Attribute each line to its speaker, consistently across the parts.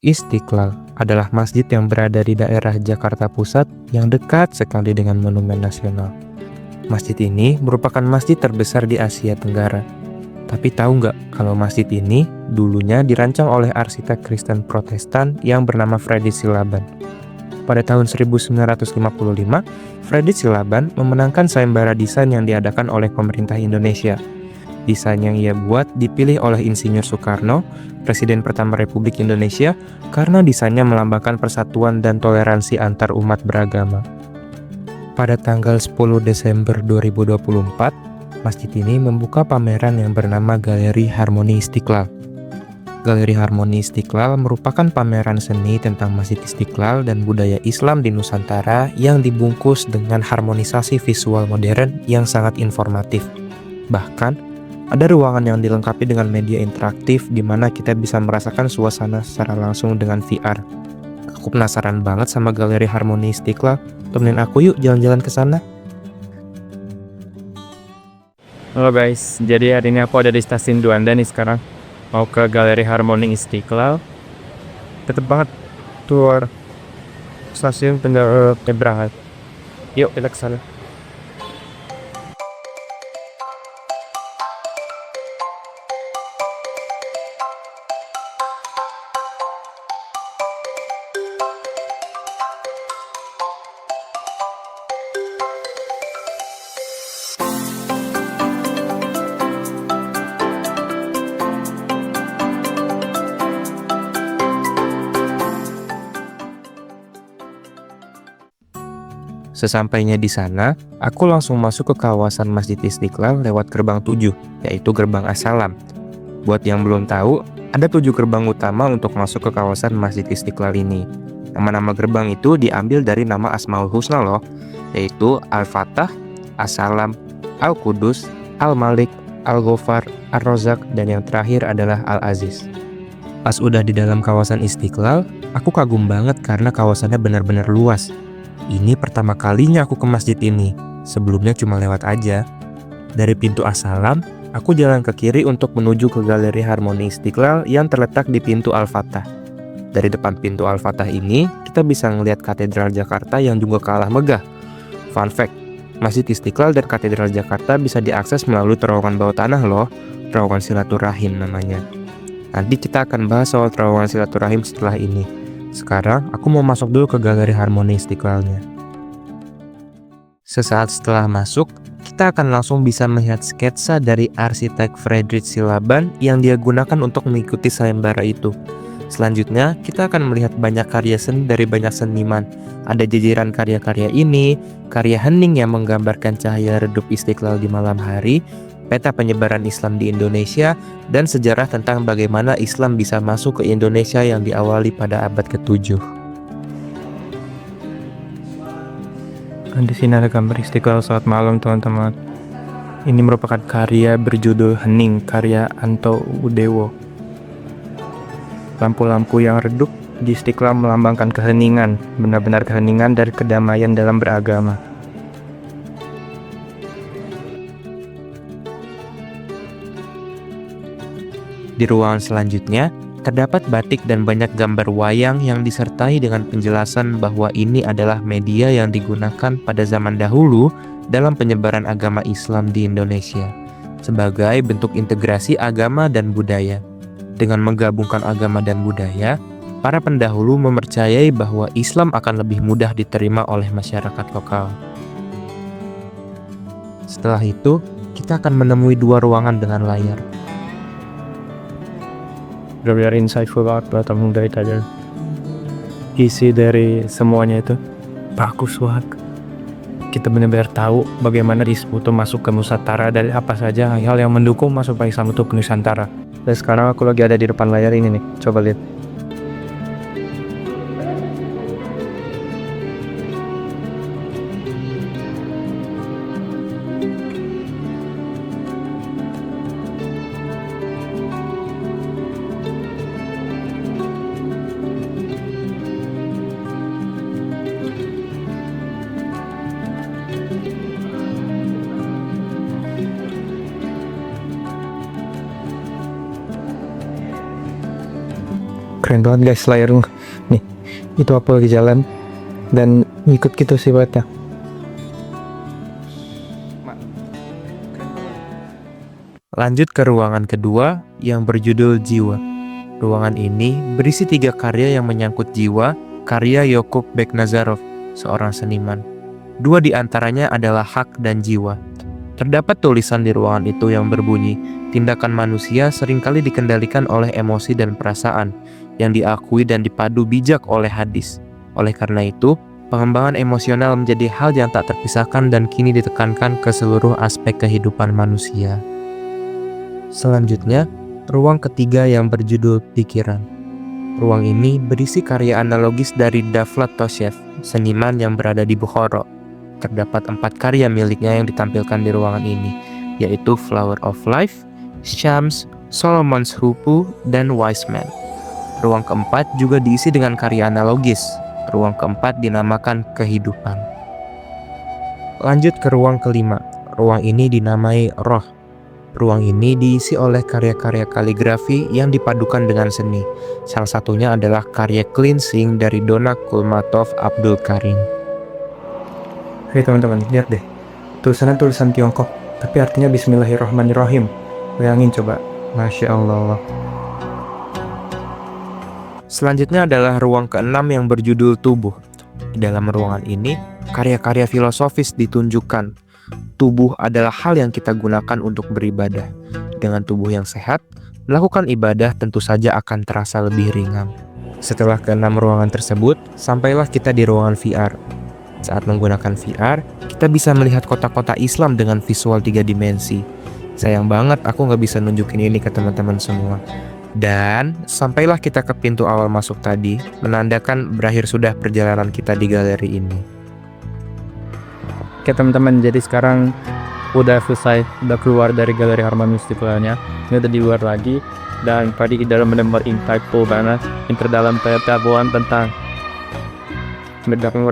Speaker 1: Istiqlal adalah masjid yang berada di daerah Jakarta Pusat yang dekat sekali dengan Monumen Nasional. Masjid ini merupakan masjid terbesar di Asia Tenggara. Tapi tahu nggak kalau masjid ini dulunya dirancang oleh arsitek Kristen Protestan yang bernama Frederick Silaban. Pada tahun 1955, Frederick Silaban memenangkan sayembara desain yang diadakan oleh pemerintah Indonesia. Desain yang ia buat dipilih oleh Insinyur Soekarno, Presiden pertama Republik Indonesia, karena desainnya melambangkan persatuan dan toleransi antar umat beragama. Pada tanggal 10 Desember 2024, masjid ini membuka pameran yang bernama Galeri Harmoni Istiqlal. Galeri Harmoni Istiqlal merupakan pameran seni tentang Masjid Istiqlal dan budaya Islam di Nusantara yang dibungkus dengan harmonisasi visual modern yang sangat informatif. Bahkan, ada ruangan yang dilengkapi dengan media interaktif di mana kita bisa merasakan suasana secara langsung dengan VR. Aku penasaran banget sama Galeri Harmoni Istiqlal. Temenin aku yuk jalan-jalan ke sana. Halo guys, jadi hari ini aku ada di stasiun Juanda nih sekarang. Mau ke Galeri Harmoni Istiqlal. Tetep banget tour stasiun penyeberangan. Yuk kita ke sana. Sesampainya di sana, aku langsung masuk ke kawasan Masjid Istiqlal lewat gerbang 7, yaitu gerbang As-Salam. Buat yang belum tahu, ada 7 gerbang utama untuk masuk ke kawasan Masjid Istiqlal ini. Nama-nama gerbang itu diambil dari nama Asmaul Husna loh, yaitu Al-Fatah, As-Salam, Al-Qudus, Al-Malik, Al-Ghafar, Ar-Razzaq, dan yang terakhir adalah Al-Aziz. Pas udah di dalam kawasan Istiqlal, aku kagum banget karena kawasannya benar-benar luas. Ini pertama kalinya aku ke masjid ini, sebelumnya cuma lewat aja. Dari pintu As-Salam, aku jalan ke kiri untuk menuju ke Galeri Harmoni Istiqlal yang terletak di pintu Al-Fatah. Dari depan pintu Al-Fatah ini, kita bisa ngelihat Katedral Jakarta yang juga kalah megah. Fun fact, Masjid Istiqlal dan Katedral Jakarta bisa diakses melalui terowongan bawah tanah loh, terowongan silaturahim namanya. Nanti kita akan bahas soal terowongan silaturahim setelah ini. Sekarang, aku mau masuk dulu ke Galeri Harmoni Istiqlalnya. Sesaat setelah masuk, kita akan langsung bisa melihat sketsa dari arsitek Frederick Silaban yang dia gunakan untuk mengikuti sayembara itu. Selanjutnya, kita akan melihat banyak karya seni dari banyak seniman. Ada jajaran karya-karya ini, karya hening yang menggambarkan cahaya redup Istiqlal di malam hari, peta penyebaran Islam di Indonesia, dan sejarah tentang bagaimana Islam bisa masuk ke Indonesia yang diawali pada abad ke-7. Di sini ada gambar Istiqlal saat malam, teman-teman. Ini merupakan karya berjudul Hening, karya Anto Udewo. Lampu-lampu yang redup di Istiqlal melambangkan keheningan, benar-benar keheningan dan kedamaian dalam beragama. Di ruangan selanjutnya, terdapat batik dan banyak gambar wayang yang disertai dengan penjelasan bahwa ini adalah media yang digunakan pada zaman dahulu dalam penyebaran agama Islam di Indonesia, sebagai bentuk integrasi agama dan budaya. Dengan menggabungkan agama dan budaya, para pendahulu mempercayai bahwa Islam akan lebih mudah diterima oleh masyarakat lokal. Setelah itu, kita akan menemui 2 ruangan dengan layar. Benar-benar insightful banget buat temen dari tadi. Isi dari semuanya itu bagus banget. Kita benar-benar tahu bagaimana Islam itu masuk ke Nusantara dari apa saja hal yang mendukung masuk Islam itu ke Nusantara. Dan sekarang aku lagi ada di depan layar ini nih, coba lihat.
Speaker 2: keren banget guys layarnya. Nih, itu apa lagi jalan dan ngikut gitu sih buatnya.
Speaker 1: Lanjut ke ruangan kedua yang berjudul Jiwa. Ruangan ini berisi 3 karya yang menyangkut jiwa, karya Yakub Beknazarov, seorang seniman. 2 di antaranya adalah Hak dan Jiwa. Terdapat tulisan di ruangan itu yang berbunyi, tindakan manusia seringkali dikendalikan oleh emosi dan perasaan, yang diakui dan dipadu bijak oleh hadis. Oleh karena itu, pengembangan emosional menjadi hal yang tak terpisahkan dan kini ditekankan ke seluruh aspek kehidupan manusia. Selanjutnya, ruang ketiga yang berjudul Pikiran. Ruang ini berisi karya analogis dari Davlat Toshev, seniman yang berada di Bukhara. Terdapat 4 karya miliknya yang ditampilkan di ruangan ini, yaitu Flower of Life, Shams, Solomon's Hupu, dan Wise Man. Ruang keempat juga diisi dengan karya analogis. Ruang keempat dinamakan Kehidupan. Lanjut ke ruang kelima. Ruang ini dinamai Roh. Ruang ini diisi oleh karya-karya kaligrafi yang dipadukan dengan seni. Salah satunya adalah karya Cleansing dari Dona Kulmatov Abdul Karim.
Speaker 2: Oke teman-teman, lihat deh. Tulisannya tulisan Tiongkok, tapi artinya Bismillahirrahmanirrahim. Bayangin coba. Masya Allah.
Speaker 1: Selanjutnya adalah ruang keenam yang berjudul Tubuh. Di dalam ruangan ini, karya-karya filosofis ditunjukkan. Tubuh adalah hal yang kita gunakan untuk beribadah. Dengan tubuh yang sehat, melakukan ibadah tentu saja akan terasa lebih ringan. Setelah keenam ruangan tersebut, sampailah kita di ruangan VR. Saat menggunakan VR, kita bisa melihat kota-kota Islam dengan visual 3 dimensi. Sayang banget aku nggak bisa nunjukin ini ke teman-teman semua. Dan sampailah kita ke pintu awal masuk tadi, menandakan berakhir sudah perjalanan kita di galeri ini.
Speaker 2: Oke teman-teman, jadi sekarang udah selesai, udah keluar dari galeri Harmonium Istiqlalnya. Ini udah di luar lagi, dan tadi kita benar-benar insightful banget, yang terdalam pengetahuan tentang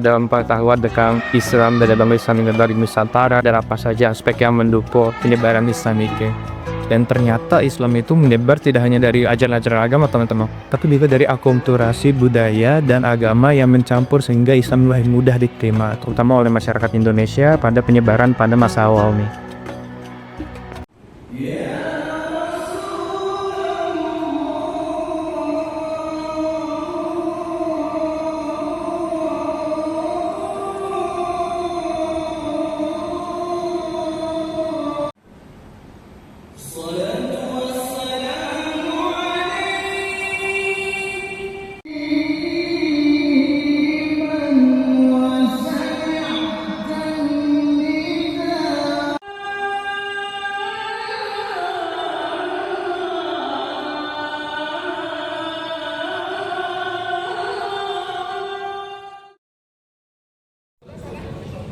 Speaker 2: dalam pengetahuan tentang Islam dan dalam Islam dari Nusantara dan apa saja aspek yang mendukung penyebaran Islam itu. Dan ternyata Islam itu menyebar tidak hanya dari ajaran-ajaran agama teman-teman, tapi juga dari akulturasi budaya dan agama yang mencampur sehingga Islam lebih mudah diterima, terutama oleh masyarakat Indonesia pada penyebaran pada masa awal nih.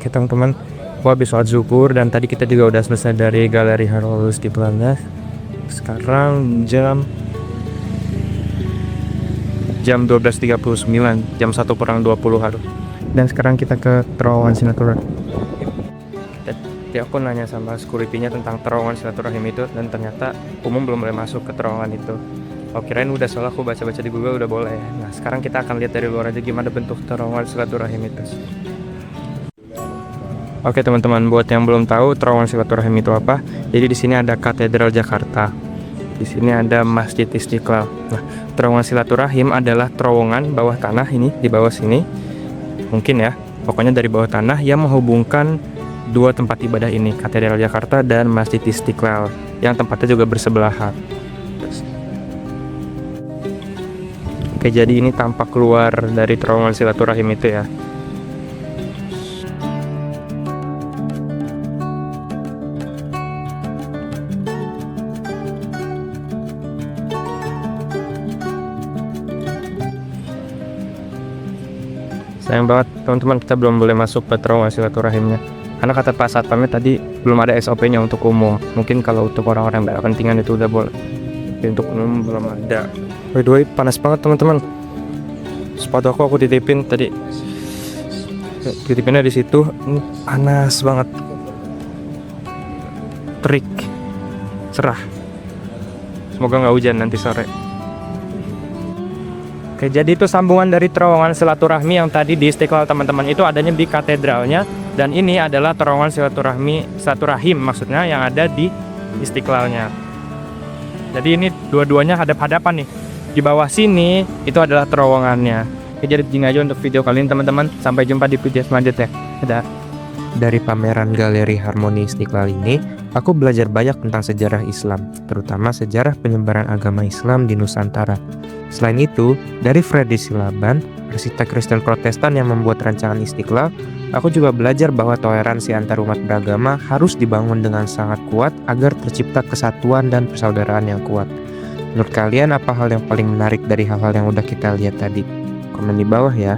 Speaker 2: Oke teman-teman, gua habis sholat zuhur dan tadi kita juga udah selesai dari galeri Harmonium Istiqlalnya. Sekarang jam 12.39, jam 1:20 harus. Dan sekarang kita ke terowongan silaturahim. Jadi aku nanya sama security-nya tentang terowongan silaturahim itu, dan ternyata umum belum boleh masuk ke terowongan itu. Aku kirain udah, soalnya aku baca-baca di Google udah boleh. Nah sekarang kita akan lihat dari luar aja gimana bentuk terowongan silaturahim itu. Oke teman-teman, buat yang belum tahu terowongan silaturahim itu apa, jadi di sini ada Katedral Jakarta, di sini ada Masjid Istiqlal. Nah, terowongan silaturahim adalah terowongan bawah tanah ini, di bawah sini, mungkin ya, pokoknya dari bawah tanah yang menghubungkan 2 tempat ibadah ini, Katedral Jakarta dan Masjid Istiqlal, yang tempatnya juga bersebelahan. Oke, jadi ini tampak keluar dari terowongan silaturahim itu ya. Sayang banget teman-teman, kita belum boleh masuk ke terowongan silaturahimnya karena kata Pak Satpamnya tadi belum ada SOP-nya untuk umum. Mungkin kalau untuk orang-orang yang berkepentingan itu udah boleh, tapi untuk umum belum ada. By the way, panas banget teman-teman. Sepatu aku titipin tadi, titipinnya di situ. Panas banget, terik, cerah. Semoga nggak hujan nanti sore. Oke, jadi itu sambungan dari terowongan silaturahmi yang tadi di Istiqlal teman-teman, itu adanya di katedralnya, dan ini adalah terowongan silaturahim maksudnya yang ada di Istiqlalnya. Jadi ini dua-duanya hadap-hadapan nih. Di bawah sini itu adalah terowongannya. Oke, jadi begini aja untuk video kali ini teman-teman. Sampai jumpa di video selanjutnya. Dadah.
Speaker 1: Dari pameran Galeri Harmoni Istiqlal ini, aku belajar banyak tentang sejarah Islam, terutama sejarah penyebaran agama Islam di Nusantara. Selain itu, dari Freddy Silaban, arsitek Kristen Protestan yang membuat rancangan Istiqlal, aku juga belajar bahwa toleransi antar umat beragama harus dibangun dengan sangat kuat agar tercipta kesatuan dan persaudaraan yang kuat. Menurut kalian apa hal yang paling menarik dari hal-hal yang udah kita lihat tadi? Komen di bawah ya.